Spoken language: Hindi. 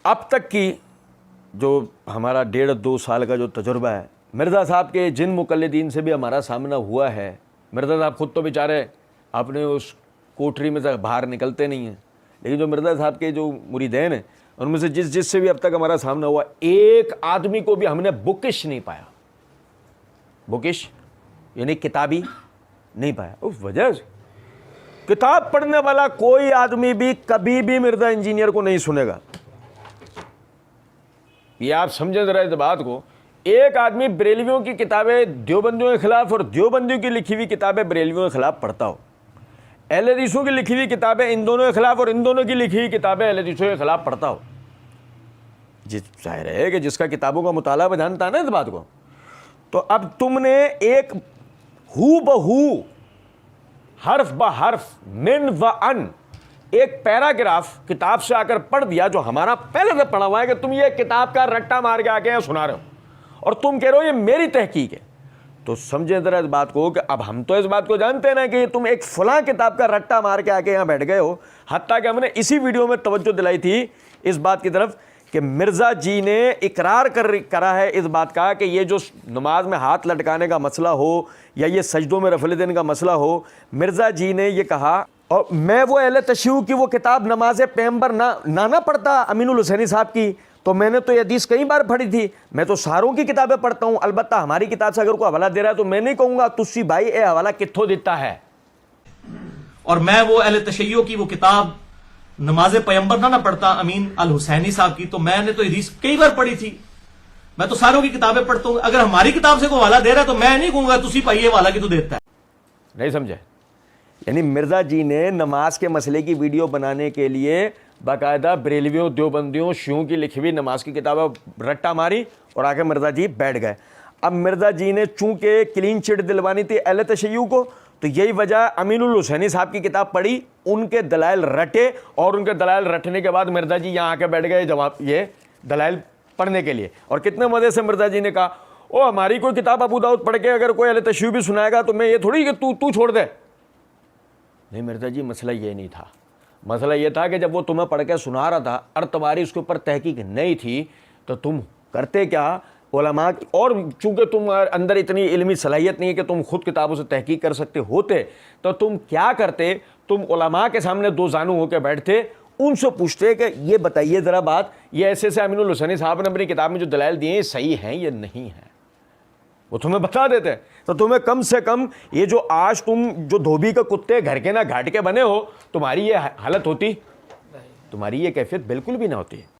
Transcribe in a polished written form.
अब तक की जो हमारा 1.5-2 साल का जो तजुर्बा है, मिर्ज़ा साहब के जिन मुक़ल्लिदीन से भी हमारा सामना हुआ है, मिर्ज़ा साहब ख़ुद तो बेचारे अपने उस कोठरी में से बाहर निकलते नहीं हैं, लेकिन जो मिर्ज़ा साहब के जो मुरीदैन हैं उनमें से जिससे भी अब तक हमारा सामना हुआ, एक आदमी को भी हमने बुकिश नहीं पाया। बुकिश यानी किताबी नहीं पाया। उस वजह से किताब पढ़ने वाला कोई आदमी भी कभी भी मिर्ज़ा इंजीनियर को नहीं सुनेगा। ये आप समझे जरा इस बात को। एक आदमी बरेलवियों की किताबें देवबंदियों के खिलाफ और देवबंदियों की लिखी हुई किताबें बरेलवियों के खिलाफ पढ़ता हो, अहले हदीसों की लिखी हुई किताबें इन दोनों के खिलाफ और इन दोनों की लिखी हुई किताबें अहले हदीसों के खिलाफ पढ़ता हो, जाहिर है कि जिसका किताबों का मुताला जानता है ना इस बात को। तो अब तुमने एक हू बहू हर्फ ब हर्फ मिन व अन एक पैराग्राफ किताब से आकर पढ़ दिया जो हमारा पहले से पढ़ा हुआ है कि तुम ये किताब का रट्टा मार के आके सुना रहे हो और तुम कह रहे हो ये मेरी तहकीक है। तो समझे जरा इस बात को कि अब हम तो इस बात को जानते हैं ना कि तुम एक फलां किताब का रट्टा मार के आके यहाँ बैठ गए हो। हत्ता कि हमने इसी वीडियो में तवज्जो दिलाई थी इस बात की तरफ कि मिर्ज़ा जी ने इकरार करा है इस बात का कि ये जो नमाज में हाथ लटकाने का मसला हो या ये सजदों में रफ़ल देने का मसला हो, मिर्ज़ा जी ने ये कहा। और मैं वो अहले तशय्युअ की वो किताब नमाज पैगंबर ना पढ़ता अमीनुल हुसैनी साहब की, तो मैंने तो ये हदीस कई बार पढ़ी थी। मैं तो सारों की किताबें पढ़ता हूँ, अलबत्ता हमारी किताब से अगर कोई हवाला दे रहा है तो मैं नहीं कहूँगा तुस्सी भाई ए हवाला कित्थों देता है। और मैं वो अहले तशय्युअ की वो किताब नमाज पैगंबर ना पढ़ता अमीन अल हुसैनी साहब की, तो मैंने तो हदीस कई बार पढ़ी थी। मैं तो सारों की किताबें पढ़ता हूँ। अगर हमारी किताब से कोई हवाला दे रहा है तो मैं नहीं कहूंगा तुसी भाई ये हवाला क्यों देता है। नहीं समझे? यानी मिर्ज़ा जी ने नमाज के मसले की वीडियो बनाने के लिए बाकायदा बरेलवियों देवबंदियों शियों की लिखी हुई नमाज की किताबें रट्टा मारी और आके मिर्ज़ा जी बैठ गए। अब मिर्ज़ा जी ने चूंकि क्लीन चिट दिलवानी थी अहले तशय्युअ को, तो यही वजह अमीनुल हुसैनी साहब की किताब पढ़ी, उनके दलाइल रटे और उनके दलाइल रटने के बाद मिर्ज़ा जी यहाँ आके बैठ गए जवाब ये दलाइल पढ़ने के लिए। और कितने मज़े से मिर्ज़ा जी ने कहा ओ हमारी कोई किताब अबू दाऊद पढ़ के अगर कोई अहले तशय्युअ भी सुनाएगा तो मैं ये थोड़ी कि तू छोड़ दे। नहीं मिर्ज़ा जी, मसला ये नहीं था। मसला ये था कि जब वो तुम्हें पढ़ के सुना रहा था और तुम्हारी उसके ऊपर तहकीक नहीं थी तो तुम करते क्या उलमा, और चूंकि तुम अंदर इतनी इल्मी सलाहियत नहीं है कि तुम खुद किताबों से तहकीक कर सकते होते, तो तुम क्या करते, तुम उलमा के सामने दो जानू होकर बैठते, उनसे पूछते कि ये बताइए ज़रा बात, ये ऐसे से अमीनुल हुसैनी साहब ने अपनी किताब में जो दलाइल दिए हैं सही हैं या नहीं है, वो तुम्हें बता देते। तो तुम्हें कम से कम ये जो आज तुम जो धोबी के कुत्ते घर के ना घाट के बने हो, तुम्हारी ये हालत होती, तुम्हारी ये कैफियत बिल्कुल भी ना होती।